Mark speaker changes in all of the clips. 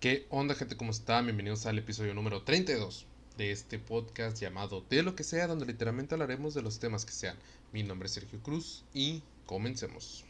Speaker 1: ¿Qué onda, gente? ¿Cómo están? Bienvenidos al episodio número 32 de este podcast llamado De lo que sea, donde literalmente hablaremos de los temas que sean. Mi nombre es Sergio Cruz y comencemos.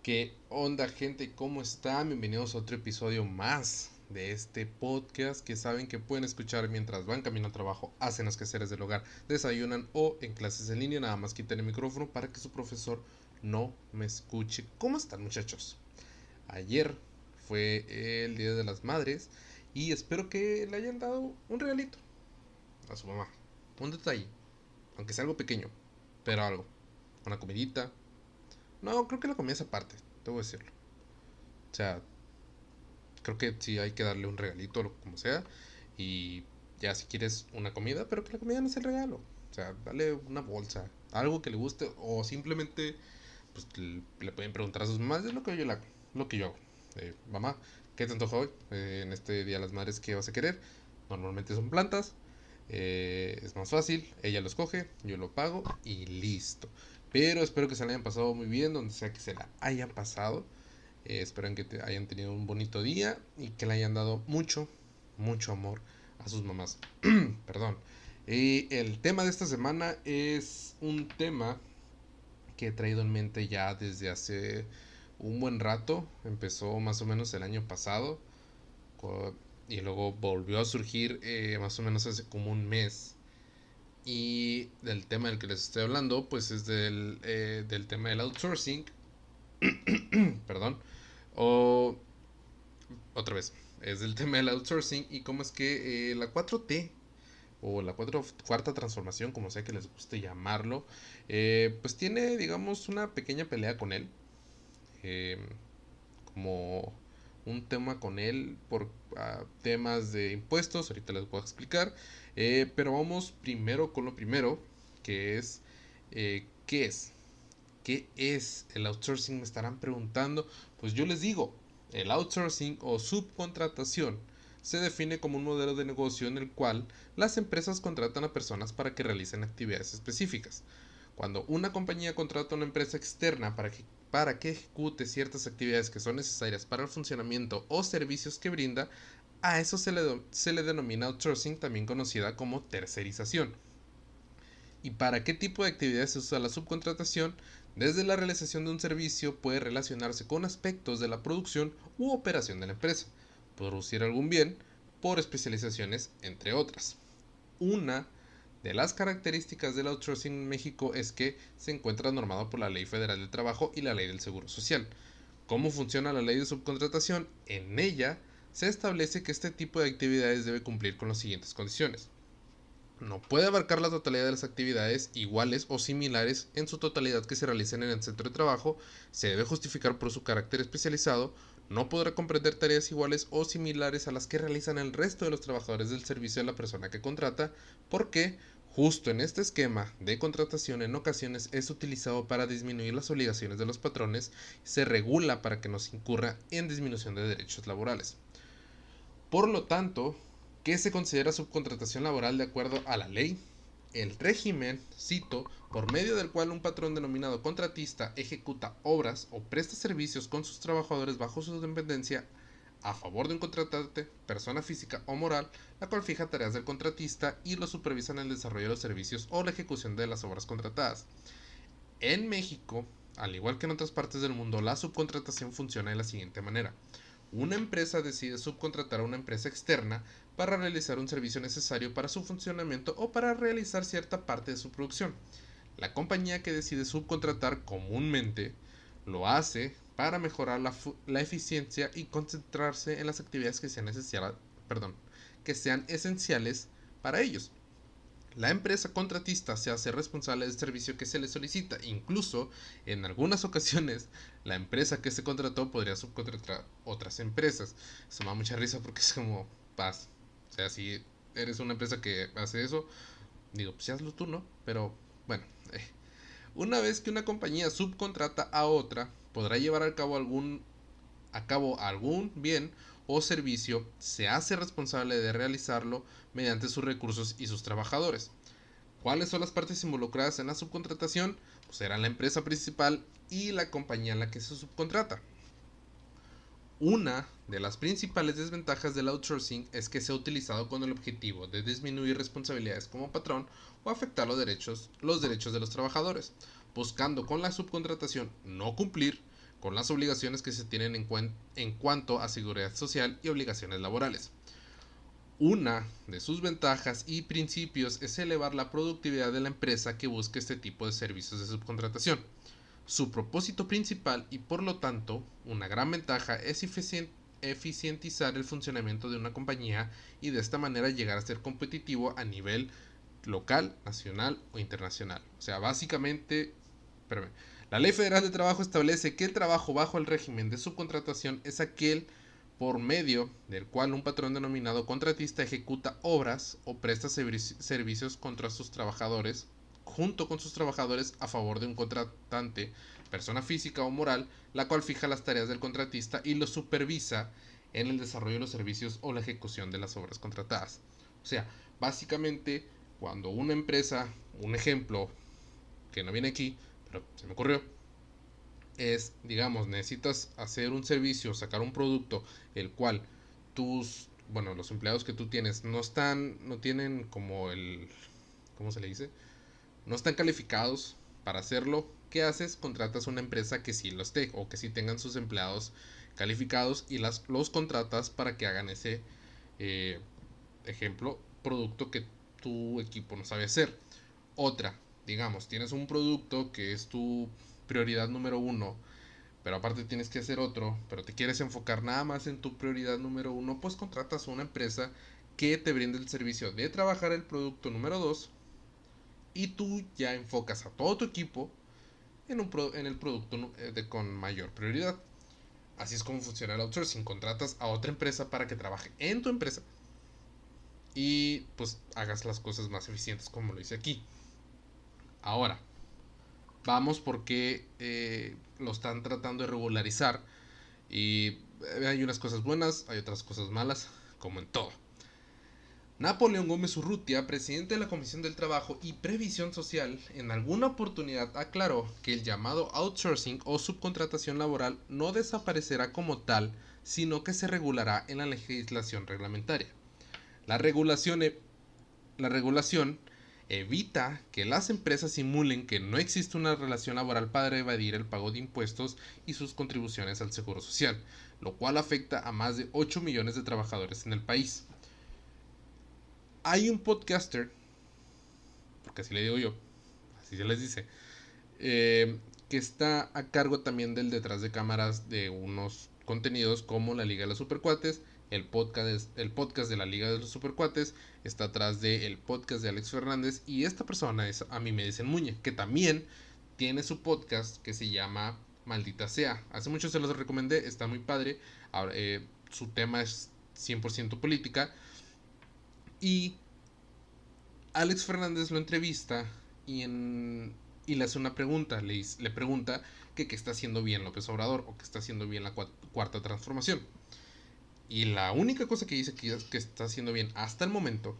Speaker 1: ¿Qué onda, gente? ¿Cómo están? Bienvenidos a otro episodio más de este podcast que saben que pueden escuchar mientras van camino al trabajo, hacen los quehaceres del hogar, desayunan o en clases en línea. Nada más quiten el micrófono para que su profesor no me escuche. ¿Cómo están, muchachos? Ayer fue el Día de las Madres y espero que le hayan dado un regalito a su mamá. Un detalle, aunque sea algo pequeño, pero algo. Una comidita. No, creo que la comida es aparte, debo decirlo. O sea, creo que sí hay que darle un regalito, o como sea. Y ya si quieres una comida, pero que la comida no sea el regalo. O sea, dale una bolsa, algo que le guste o simplemente pues le pueden preguntar a sus mamás. Es lo que yo hago. Mamá, ¿qué te antoja hoy? En este Día de las Madres, ¿qué vas a querer? Normalmente son plantas. Es más fácil, ella lo escoge, yo lo pago y listo. Pero espero que se la hayan pasado muy bien, donde sea que se la hayan pasado. Espero que hayan tenido un bonito día y que le hayan dado mucho, mucho amor a sus mamás. Perdón. Y el tema de esta semana es un tema que he traído en mente ya desde hace un buen rato. Empezó más o menos el año pasado y luego volvió a surgir más o menos hace como un mes. Y del tema del que les estoy hablando, pues es del tema del outsourcing. Perdón. O otra vez, es del tema del outsourcing y cómo es que la 4T o la cuarta transformación, como sea que les guste llamarlo, pues tiene, digamos, una pequeña pelea con él. eh, Como un tema con él por temas de impuestos, ahorita les voy a explicar. Pero vamos primero con lo primero, que es, ¿qué es? ¿Qué es el outsourcing? Me estarán preguntando. Pues yo les digo, el outsourcing o subcontratación se define como un modelo de negocio en el cual las empresas contratan a personas para que realicen actividades específicas. Cuando una compañía contrata a una empresa externa para que ejecute ciertas actividades que son necesarias para el funcionamiento o servicios que brinda, a eso se le denomina outsourcing, también conocida como tercerización. ¿Y para qué tipo de actividades se usa la subcontratación? Desde la realización de un servicio puede relacionarse con aspectos de la producción u operación de la empresa, producir algún bien, por especializaciones, entre otras. Una de las características del outsourcing en México es que se encuentra normado por la Ley Federal del Trabajo y la Ley del Seguro Social. ¿Cómo funciona la ley de subcontratación? En ella se establece que este tipo de actividades debe cumplir con las siguientes condiciones. No puede abarcar la totalidad de las actividades iguales o similares en su totalidad que se realicen en el centro de trabajo, se debe justificar por su carácter especializado, no podrá comprender tareas iguales o similares a las que realizan el resto de los trabajadores del servicio de la persona que contrata, porque justo en este esquema de contratación en ocasiones es utilizado para disminuir las obligaciones de los patrones, se regula para que no se incurra en disminución de derechos laborales. Por lo tanto, ¿qué se considera subcontratación laboral de acuerdo a la ley? El régimen, cito, por medio del cual un patrón denominado contratista ejecuta obras o presta servicios con sus trabajadores bajo su dependencia a favor de un contratante, persona física o moral, la cual fija tareas del contratista y lo supervisa en el desarrollo de los servicios o la ejecución de las obras contratadas. En México, al igual que en otras partes del mundo, la subcontratación funciona de la siguiente manera. Una empresa decide subcontratar a una empresa externa para realizar un servicio necesario para su funcionamiento o para realizar cierta parte de su producción. La compañía que decide subcontratar comúnmente lo hace para mejorar la eficiencia y concentrarse en las actividades que sean esenciales para ellos. La empresa contratista se hace responsable del servicio que se le solicita. Incluso, en algunas ocasiones, la empresa que se contrató podría subcontratar otras empresas. Eso me da mucha risa porque es como, paz. O sea, si eres una empresa que hace eso, digo, pues hazlo tú, ¿no? Pero, bueno. Una vez que una compañía subcontrata a otra, podrá llevar a cabo algún bien o servicio, se hace responsable de realizarlo mediante sus recursos y sus trabajadores. ¿Cuáles son las partes involucradas en la subcontratación? Pues serán la empresa principal y la compañía en la que se subcontrata. Una de las principales desventajas del outsourcing es que se ha utilizado con el objetivo de disminuir responsabilidades como patrón o afectar los derechos de los trabajadores, buscando con la subcontratación no cumplir con las obligaciones que se tienen en cuanto a seguridad social y obligaciones laborales. Una de sus ventajas y principios es elevar la productividad de la empresa que busque este tipo de servicios de subcontratación. Su propósito principal y por lo tanto una gran ventaja es eficientizar el funcionamiento de una compañía y de esta manera llegar a ser competitivo a nivel local, nacional o internacional. O sea, básicamente, espérame, la Ley Federal de Trabajo establece que el trabajo bajo el régimen de subcontratación es aquel por medio del cual un patrón denominado contratista ejecuta obras o presta servicios contra sus trabajadores, junto con sus trabajadores a favor de un contratante, persona física o moral, la cual fija las tareas del contratista y lo supervisa en el desarrollo de los servicios o la ejecución de las obras contratadas. O sea, básicamente, cuando una empresa, un ejemplo que no viene aquí, pero se me ocurrió, es, digamos, necesitas hacer un servicio, sacar un producto, el cual los empleados que tú tienes no tienen como ¿cómo se le dice? No están calificados para hacerlo. ¿Qué haces? Contratas una empresa que sí lo esté o que sí tengan sus empleados calificados y los contratas para que hagan ese, eh, ejemplo, producto que tu equipo no sabe hacer. Otra, digamos, tienes un producto que es tu prioridad número uno, pero aparte tienes que hacer otro, pero te quieres enfocar nada más en tu prioridad número uno, pues contratas a una empresa que te brinde el servicio de trabajar el producto número 2 y tú ya enfocas a todo tu equipo en el producto con mayor prioridad. Así es como funciona el outsourcing. Contratas a otra empresa para que trabaje en tu empresa y pues hagas las cosas más eficientes como lo hice aquí. Ahora, vamos porque lo están tratando de regularizar y hay unas cosas buenas, hay otras cosas malas, como en todo. Napoleón Gómez Urrutia, presidente de la Comisión del Trabajo y Previsión Social, en alguna oportunidad aclaró que el llamado outsourcing o subcontratación laboral no desaparecerá como tal, sino que se regulará en la legislación reglamentaria. La regulación, la regulación evita que las empresas simulen que no existe una relación laboral para evadir el pago de impuestos y sus contribuciones al seguro social, lo cual afecta a más de 8 millones de trabajadores en el país. Hay un podcaster, porque así le digo yo, así se les dice, que está a cargo también del detrás de cámaras de unos contenidos como la Liga de los Supercuates, el podcast de la Liga de los Supercuates, está atrás del podcast de Alex Fernández y esta persona es A mí me dicen Muñe, que también tiene su podcast que se llama Maldita Sea. Hace mucho se los recomendé, está muy padre. Ahora, su tema es 100% política y Alex Fernández lo entrevista y le hace una pregunta. Le pregunta que qué está haciendo bien López Obrador o que está haciendo bien la cuarta transformación. Y la única cosa que dice que está haciendo bien hasta el momento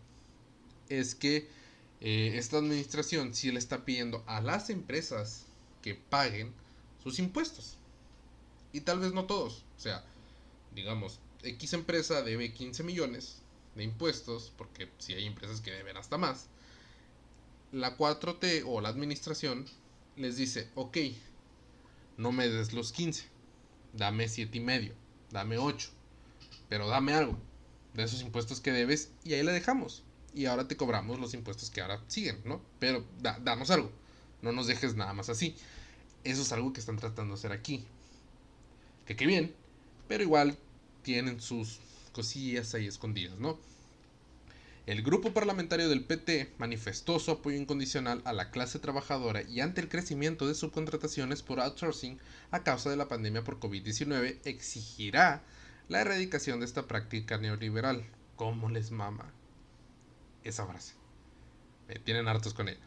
Speaker 1: es que esta administración sí le está pidiendo a las empresas que paguen sus impuestos. Y tal vez no todos. O sea, digamos, X empresa debe 15 millones de impuestos, porque si hay empresas que deben hasta más. La 4T o la administración les dice, ok, no me des los 15, dame 7 y medio, dame 8, pero dame algo de esos impuestos que debes y ahí la dejamos. Y ahora te cobramos los impuestos que ahora siguen, ¿no? Pero danos algo, no nos dejes nada más así. Eso es algo que están tratando de hacer aquí. Que qué bien, pero igual tienen sus cosillas ahí escondidas, ¿no? El grupo parlamentario del PT manifestó su apoyo incondicional a la clase trabajadora y ante el crecimiento de subcontrataciones por outsourcing a causa de la pandemia por COVID-19 exigirá la erradicación de esta práctica neoliberal. ¿Cómo les mama esa frase? Me tienen hartos con ella.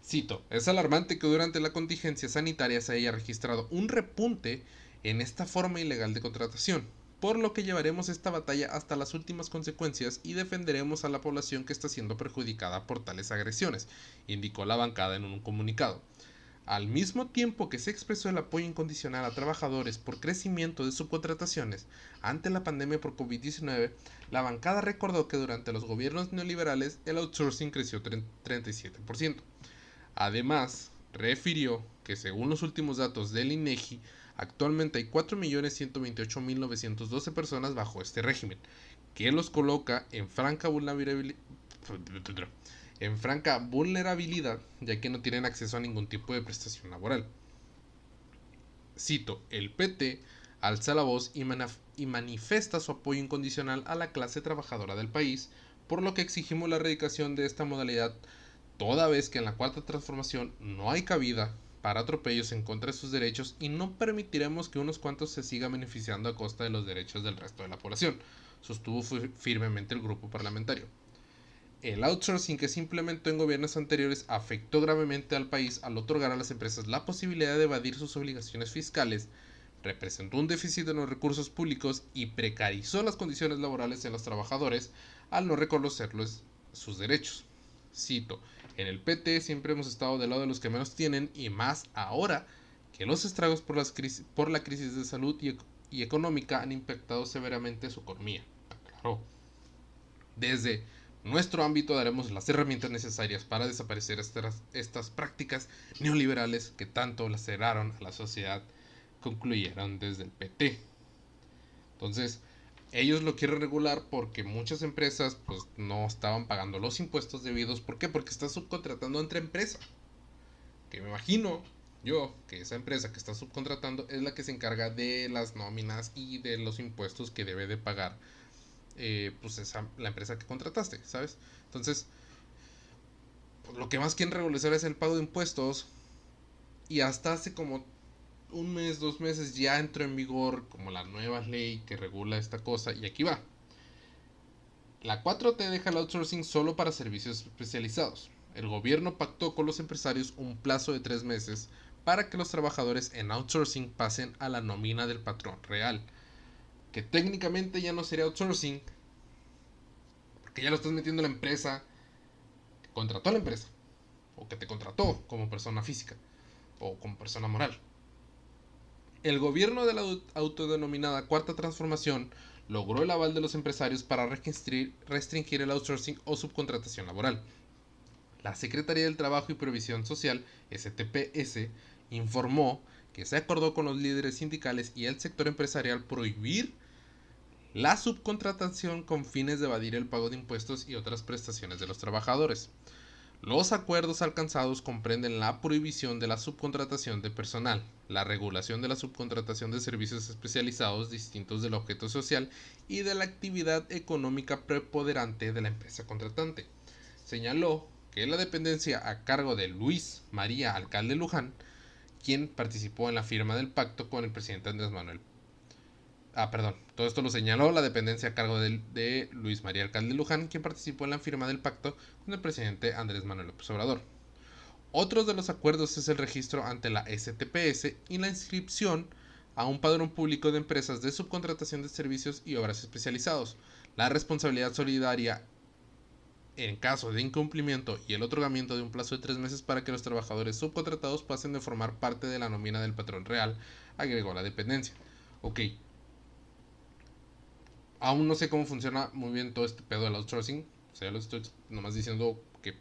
Speaker 1: Cito, es alarmante que durante la contingencia sanitaria se haya registrado un repunte en esta forma ilegal de contratación, por lo que llevaremos esta batalla hasta las últimas consecuencias y defenderemos a la población que está siendo perjudicada por tales agresiones, indicó la bancada en un comunicado. Al mismo tiempo que se expresó el apoyo incondicional a trabajadores por crecimiento de subcontrataciones ante la pandemia por COVID-19, la bancada recordó que durante los gobiernos neoliberales el outsourcing creció 37%. Además, refirió que según los últimos datos del INEGI, actualmente hay 4.128.912 personas bajo este régimen, que los coloca en franca vulnerabilidad, ya que no tienen acceso a ningún tipo de prestación laboral. Cito, el PT alza la voz y manifiesta su apoyo incondicional a la clase trabajadora del país, por lo que exigimos la erradicación de esta modalidad, toda vez que en la cuarta transformación no hay cabida para atropellos en contra de sus derechos y no permitiremos que unos cuantos se sigan beneficiando a costa de los derechos del resto de la población, sostuvo firmemente el grupo parlamentario. El outsourcing que se implementó en gobiernos anteriores afectó gravemente al país al otorgar a las empresas la posibilidad de evadir sus obligaciones fiscales, representó un déficit en los recursos públicos y precarizó las condiciones laborales de los trabajadores al no reconocerles sus derechos. Cito, en el PT siempre hemos estado del lado de los que menos tienen y más ahora que los estragos por la crisis de salud y económica han impactado severamente su economía. Aclaró. Desde nuestro ámbito daremos las herramientas necesarias para desaparecer estas prácticas neoliberales que tanto laceraron a la sociedad, concluyeron desde el PT. Entonces, ellos lo quieren regular porque muchas empresas pues no estaban pagando los impuestos debidos. ¿Por qué? Porque está subcontratando entre empresa. Que me imagino yo que esa empresa que está subcontratando es la que se encarga de las nóminas y de los impuestos que debe de pagar pues la empresa que contrataste, ¿sabes? Entonces, pues, lo que más quieren regularizar es el pago de impuestos y hasta hace como un mes, 2 meses ya entró en vigor como la nueva ley que regula esta cosa y aquí va. La 4T deja el outsourcing solo para servicios especializados. El gobierno pactó con los empresarios un plazo de 3 meses para que los trabajadores en outsourcing pasen a la nómina del patrón real, que técnicamente ya no sería outsourcing, porque ya lo estás metiendo en la empresa que contrató a la empresa, o que te contrató como persona física, o como persona moral. El gobierno de la autodenominada Cuarta Transformación logró el aval de los empresarios para restringir el outsourcing o subcontratación laboral. La Secretaría del Trabajo y Previsión Social, STPS, informó que se acordó con los líderes sindicales y el sector empresarial prohibir la subcontratación con fines de evadir el pago de impuestos y otras prestaciones de los trabajadores. Los acuerdos alcanzados comprenden la prohibición de la subcontratación de personal, la regulación de la subcontratación de servicios especializados distintos del objeto social y de la actividad económica preponderante de la empresa contratante. Señaló que la dependencia a cargo de Luis María Alcalde Luján, quien participó en la firma del pacto con el presidente Andrés Manuel. Todo esto lo señaló la dependencia a cargo de Luis María Alcalde Luján, quien participó en la firma del pacto con el presidente Andrés Manuel López Obrador. Otro de los acuerdos es el registro ante la STPS y la inscripción a un padrón público de empresas de subcontratación de servicios y obras especializados, la responsabilidad solidaria en caso de incumplimiento y el otorgamiento de un plazo de 3 meses para que los trabajadores subcontratados pasen de formar parte de la nómina del patrón real, agregó la dependencia. Ok, aún no sé cómo funciona muy bien todo este pedo del outsourcing. O sea, ya lo estoy nomás diciendo que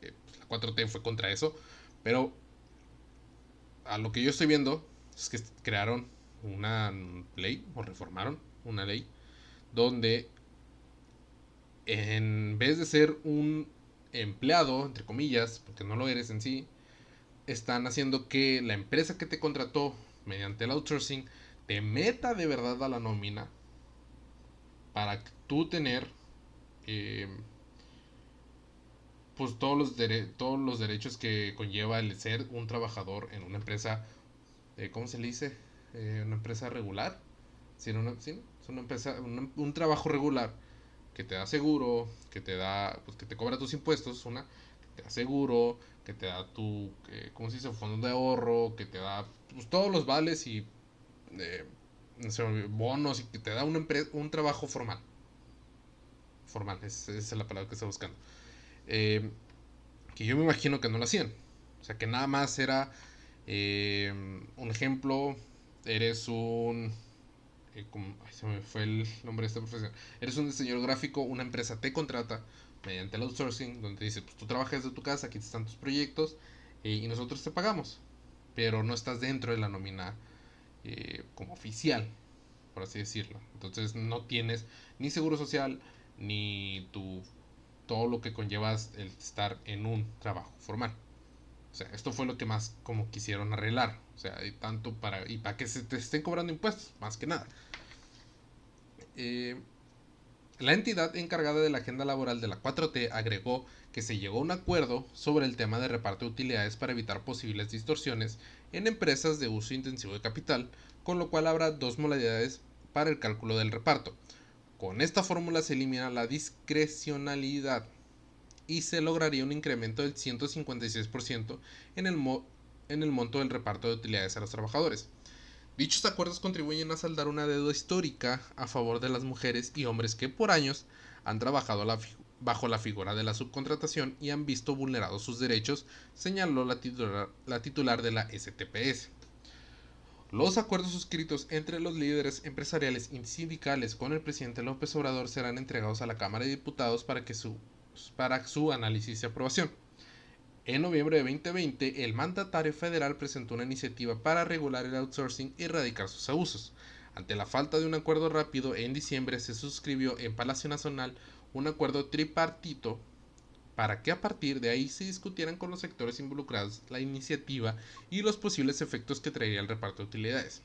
Speaker 1: pues, la 4T fue contra eso. Pero a lo que yo estoy viendo es que crearon una ley o reformaron una ley donde en vez de ser un empleado, entre comillas, porque no lo eres en sí, están haciendo que la empresa que te contrató mediante el outsourcing te meta de verdad a la nómina para tú tener eh, pues todos los derechos que conlleva el ser un trabajador en una empresa, ¿cómo se le dice? Una empresa regular. Sí, es una empresa, un trabajo regular que te da seguro, que te da, pues que te cobra tus impuestos, te da seguro, que te da tu, ¿cómo se dice? Fondo de ahorro, que te da pues, todos los vales y eh, no sé, bonos y que te da un trabajo formal. Formal, esa es la palabra que estoy buscando. Eh, que yo me imagino que no lo hacían. O sea, que nada más era un ejemplo, eres un... se me fue el nombre de esta profesión. Eres un diseñador gráfico, una empresa te contrata mediante el outsourcing, donde te dice, pues tú trabajas desde tu casa, aquí están tus proyectos y nosotros te pagamos. Pero no estás dentro de la nómina como oficial, por así decirlo. Entonces no tienes ni seguro social, ni todo lo que conllevas el estar en un trabajo formal. O sea, esto fue lo que más como quisieron arreglar. O sea, y tanto para que se te estén cobrando impuestos, más que nada. Eh, la entidad encargada de la agenda laboral de la 4T agregó que se llegó a un acuerdo sobre el tema de reparto de utilidades para evitar posibles distorsiones en empresas de uso intensivo de capital, con lo cual habrá dos modalidades para el cálculo del reparto. Con esta fórmula se elimina la discrecionalidad y se lograría un incremento del 156% en en el monto del reparto de utilidades a los trabajadores. Dichos acuerdos contribuyen a saldar una deuda histórica a favor de las mujeres y hombres que por años han trabajado bajo la figura de la subcontratación y han visto vulnerados sus derechos, señaló la titular de la STPS. Los acuerdos suscritos entre los líderes empresariales y sindicales con el presidente López Obrador serán entregados a la Cámara de Diputados para su análisis y aprobación. En noviembre de 2020, el mandatario federal presentó una iniciativa para regular el outsourcing y erradicar sus abusos. Ante la falta de un acuerdo rápido, en diciembre se suscribió en Palacio Nacional un acuerdo tripartito para que a partir de ahí se discutieran con los sectores involucrados la iniciativa y los posibles efectos que traería el reparto de utilidades.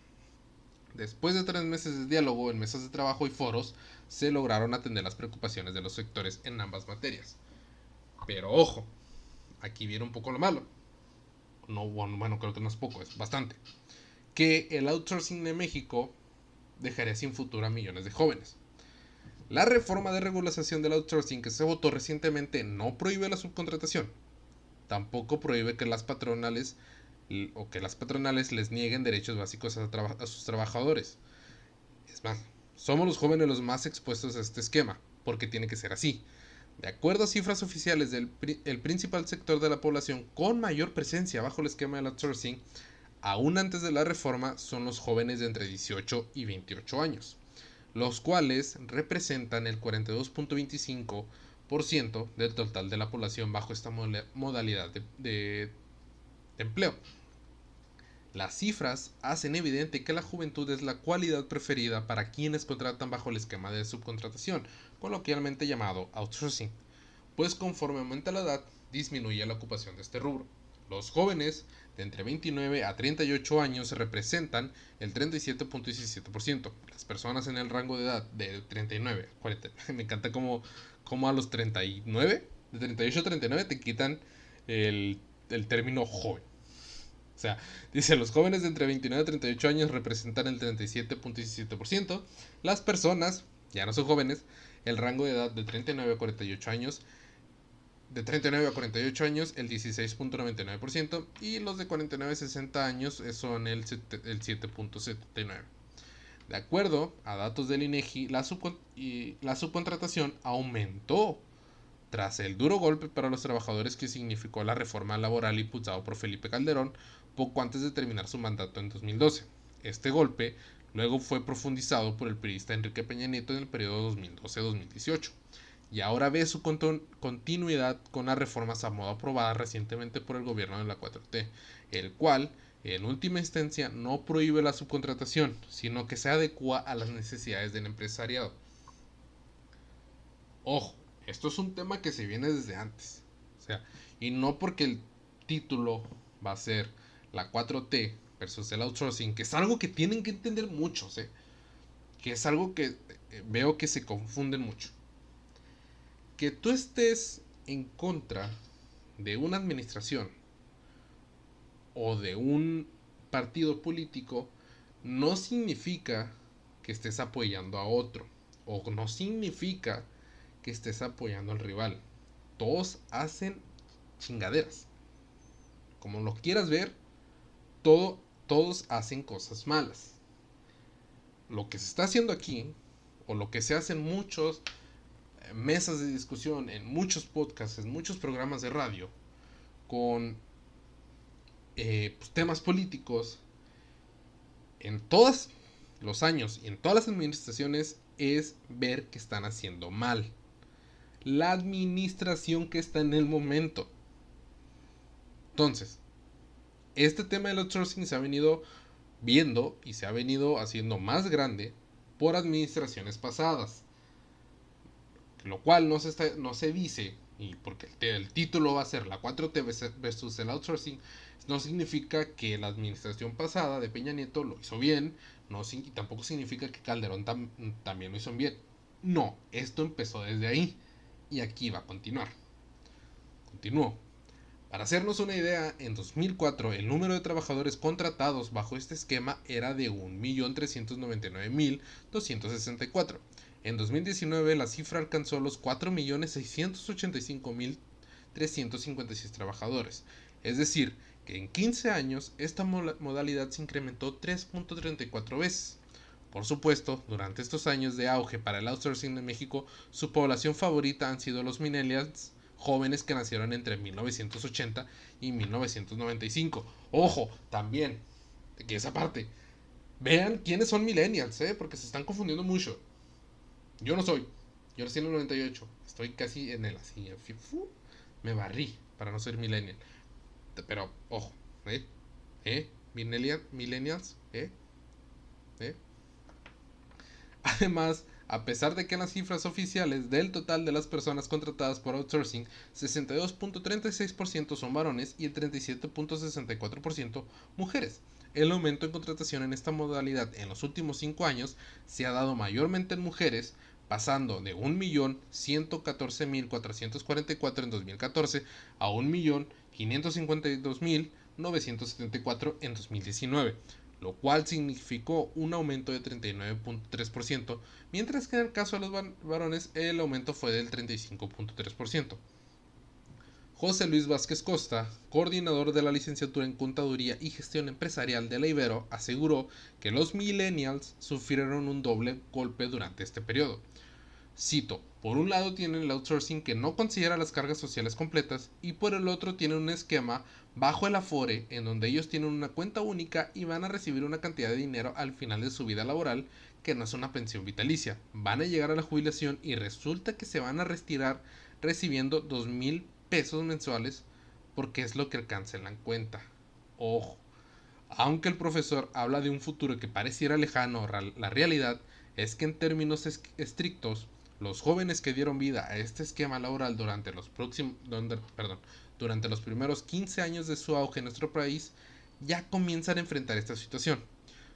Speaker 1: Después de 3 meses de diálogo en mesas de trabajo y foros, se lograron atender las preocupaciones de los sectores en ambas materias. Pero ojo, aquí viene un poco lo malo. No, bueno, creo que no es poco, es bastante. Que el outsourcing de México dejaría sin futuro a millones de jóvenes. La reforma de regulación del outsourcing que se votó recientemente no prohíbe la subcontratación. Tampoco prohíbe que las patronales les nieguen derechos básicos a sus trabajadores. Es más, somos los jóvenes los más expuestos a este esquema, porque tiene que ser así. De acuerdo a cifras oficiales el principal sector de la población con mayor presencia bajo el esquema del outsourcing, aún antes de la reforma, son los jóvenes de entre 18 y 28 años, los cuales representan el 42.25% del total de la población bajo esta modalidad de empleo. Las cifras hacen evidente que la juventud es la cualidad preferida para quienes contratan bajo el esquema de subcontratación, coloquialmente llamado outsourcing, pues conforme aumenta la edad, disminuye la ocupación de este rubro. Los jóvenes de entre 29 a 38 años representan el 37.17%. Las personas en el rango de edad de 39 a 40, me encanta como a los 39, de 38 a 39 te quitan el término joven. O sea, dice, los jóvenes de entre 29 a 38 años representan el 37.17%. Las personas, ya no son jóvenes, el rango de edad de 39 a 48 años, de 39 a 48 años el 16.99% y los de 49 a 60 años son el 7.79%. De acuerdo a datos del INEGI, la subcontratación aumentó tras el duro golpe para los trabajadores que significó la reforma laboral impulsada por Felipe Calderón poco antes de terminar su mandato en 2012. Este golpe luego fue profundizado por el periodista Enrique Peña Nieto en el periodo 2012-2018 y ahora ve su continuidad con las reformas a modo aprobadas recientemente por el gobierno de la 4T, el cual en última instancia no prohíbe la subcontratación, sino que se adecua a las necesidades del empresariado. Ojo, esto es un tema que se viene desde antes. O sea, y no porque el título va a ser la 4T versus el outsourcing, que es algo que tienen que entender muchos, que es algo que veo que se confunden mucho. Que tú estés en contra de una administración o de un partido político no significa que estés apoyando a otro o no significa que estés apoyando al rival. Todos hacen chingaderas. Como lo quieras ver, todos hacen cosas malas. Lo que se está haciendo aquí, o lo que se hace en muchos mesas de discusión, en muchos podcasts, en muchos programas de radio, con pues, temas políticos, en todos los años y en todas las administraciones, es ver que están haciendo mal. La administración que está en el momento. Entonces, este tema del outsourcing se ha venido viendo y se ha venido haciendo más grande por administraciones pasadas. Lo cual no se dice, y porque el título va a ser la 4T versus el outsourcing, no significa que la administración pasada de Peña Nieto lo hizo bien, y tampoco significa que Calderón también lo hizo bien. No, esto empezó desde ahí y aquí va a continuar. Continuó. Para hacernos una idea, en 2004 el número de trabajadores contratados bajo este esquema era de 1.399.264. En 2019 la cifra alcanzó los 4.685.356 trabajadores. Es decir, que en 15 años esta modalidad se incrementó 3.34 veces. Por supuesto, durante estos años de auge para el outsourcing en México, su población favorita han sido los millennials, jóvenes que nacieron entre 1980 y 1995. Ojo, también, que esa parte, vean quiénes son millennials, porque se están confundiendo mucho. Yo no soy, yo nací en el 98, estoy casi en el así, me barrí para no ser millennial. Pero, ojo, millennials, Además, a pesar de que en las cifras oficiales del total de las personas contratadas por outsourcing, 62.36% son varones y el 37.64% mujeres. El aumento en contratación en esta modalidad en los últimos 5 años se ha dado mayormente en mujeres, pasando de 1.114.444 en 2014 a 1.552.974 en 2019, lo cual significó un aumento de 39.3%, mientras que en el caso de los varones el aumento fue del 35.3%. José Luis Vázquez Costa, coordinador de la licenciatura en Contaduría y Gestión Empresarial de la Ibero, aseguró que los millennials sufrieron un doble golpe durante este periodo. Cito, por un lado tienen el outsourcing que no considera las cargas sociales completas y por el otro tienen un esquema bajo el Afore en donde ellos tienen una cuenta única y van a recibir una cantidad de dinero al final de su vida laboral que no es una pensión vitalicia. Van a llegar a la jubilación y resulta que se van a retirar recibiendo 2,000 pesos mensuales porque es lo que alcanza en la cuenta. Ojo, aunque el profesor habla de un futuro que pareciera lejano, la realidad es que en términos estrictos, los jóvenes que dieron vida a este esquema laboral durante los primeros 15 años de su auge en nuestro país ya comienzan a enfrentar esta situación.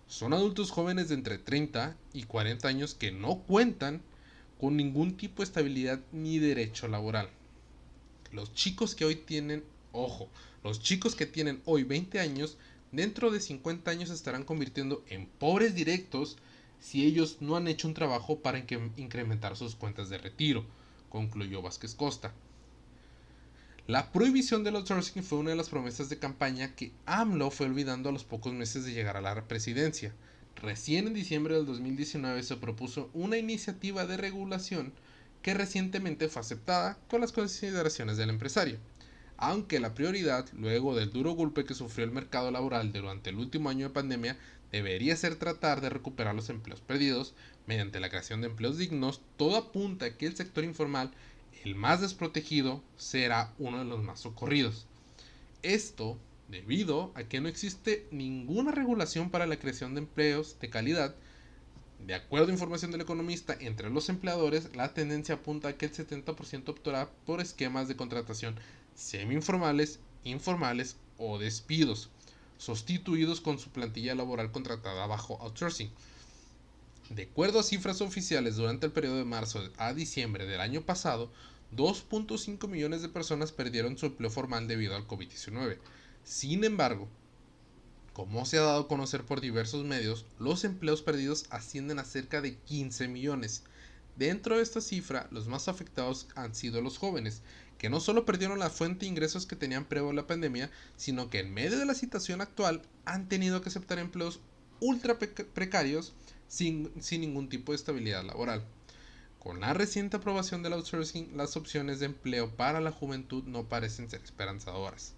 Speaker 1: Son adultos jóvenes de entre 30 y 40 años que no cuentan con ningún tipo de estabilidad ni derecho laboral. Los chicos que hoy tienen, ojo, los chicos que tienen hoy 20 años, dentro de 50 años se estarán convirtiendo en pobres directos si ellos no han hecho un trabajo para incrementar sus cuentas de retiro, concluyó Vázquez Costa. La prohibición del outsourcing fue una de las promesas de campaña que AMLO fue olvidando a los pocos meses de llegar a la presidencia. Recién en diciembre del 2019 se propuso una iniciativa de regulación que recientemente fue aceptada con las consideraciones del empresario. Aunque la prioridad, luego del duro golpe que sufrió el mercado laboral durante el último año de pandemia, debería ser tratar de recuperar los empleos perdidos mediante la creación de empleos dignos, todo apunta a que el sector informal, el más desprotegido, será uno de los más socorridos. Esto debido a que no existe ninguna regulación para la creación de empleos de calidad. De acuerdo a información del economista, entre los empleadores, la tendencia apunta a que el 70% optará por esquemas de contratación semi-informales, informales o despidos, sustituidos con su plantilla laboral contratada bajo outsourcing. De acuerdo a cifras oficiales, durante el periodo de marzo a diciembre del año pasado, 2.5 millones de personas perdieron su empleo formal debido al COVID-19. Sin embargo, como se ha dado a conocer por diversos medios, los empleos perdidos ascienden a cerca de 15 millones. Dentro de esta cifra, los más afectados han sido los jóvenes, que no solo perdieron la fuente de ingresos que tenían previo a la pandemia, sino que en medio de la situación actual han tenido que aceptar empleos ultra precarios sin ningún tipo de estabilidad laboral. Con la reciente aprobación del outsourcing, las opciones de empleo para la juventud no parecen ser esperanzadoras.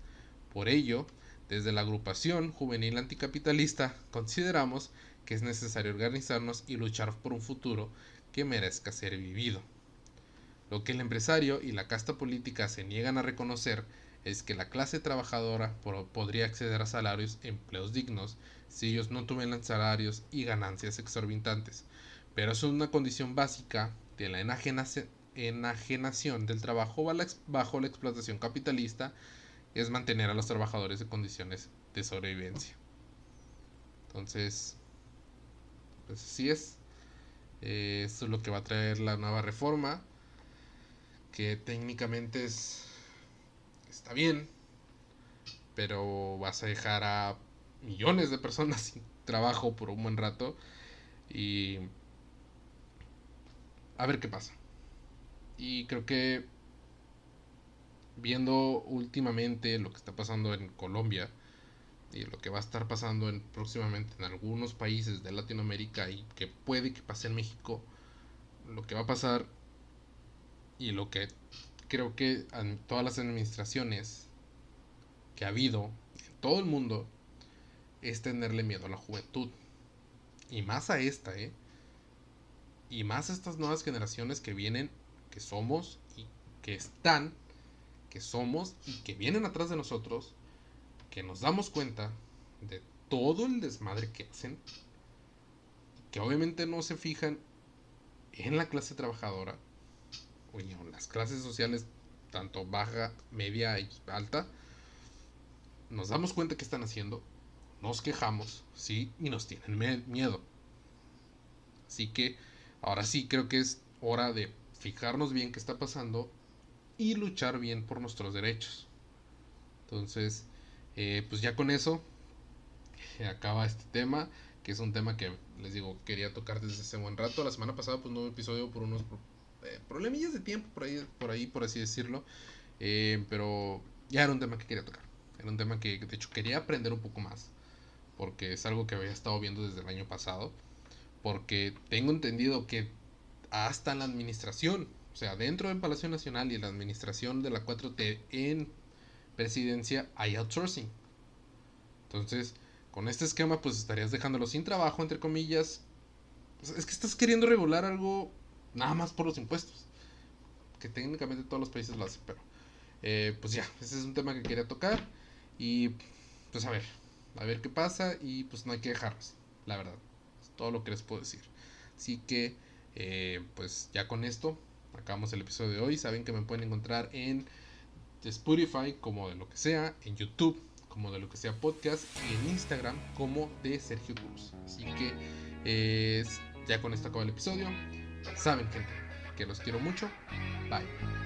Speaker 1: Por ello, desde la agrupación juvenil anticapitalista consideramos que es necesario organizarnos y luchar por un futuro que merezca ser vivido. Lo que el empresario y la casta política se niegan a reconocer es que la clase trabajadora podría acceder a salarios e empleos dignos si ellos no tuvieran salarios y ganancias exorbitantes. Pero es una condición básica de la enajenación del trabajo bajo la explotación capitalista, es mantener a los trabajadores en condiciones de sobrevivencia. Entonces, pues así es. Esto es lo que va a traer la nueva reforma, que técnicamente está bien, pero vas a dejar a millones de personas sin trabajo por un buen rato y a ver qué pasa. Y creo que viendo últimamente lo que está pasando en Colombia y lo que va a estar pasando próximamente en algunos países de Latinoamérica y que puede que pase en México, lo que va a pasar y lo que creo que en todas las administraciones que ha habido en todo el mundo es tenerle miedo a la juventud. Y más a esta, y más a estas nuevas generaciones que vienen, que somos y que están, que somos y que vienen atrás de nosotros, que nos damos cuenta de todo el desmadre que hacen, que obviamente no se fijan en la clase trabajadora o en las clases sociales, tanto baja, media y alta. Nos damos cuenta que están haciendo, nos quejamos, sí, y nos tienen miedo. Así que ahora sí creo que es hora de fijarnos bien qué está pasando y luchar bien por nuestros derechos. Entonces, pues ya con eso acaba este tema, que es un tema que les digo quería tocar desde hace buen rato. La semana pasada pues no hubo episodio por unos problemillas de tiempo por así decirlo, pero ya era un tema que quería tocar. Era un tema que de hecho quería aprender un poco más, porque es algo que había estado viendo desde el año pasado, porque tengo entendido que hasta en la administración, o sea, dentro del Palacio Nacional y en la administración de la 4T en presidencia hay outsourcing. Entonces, con este esquema pues estarías dejándolo sin trabajo, entre comillas. Pues, es que estás queriendo regular algo nada más por los impuestos, que técnicamente todos los países lo hacen, pero pues ya, ese es un tema que quería tocar y pues a ver qué pasa y pues no hay que dejarlos, la verdad, es todo lo que les puedo decir. Así que pues ya con esto acabamos el episodio de hoy. Saben que me pueden encontrar en Spotify como de lo que sea, en YouTube como de lo que sea podcast y en Instagram como de Sergio Cruz. Así que ya con esto acaba el episodio. Saben, gente, que los quiero mucho. Bye.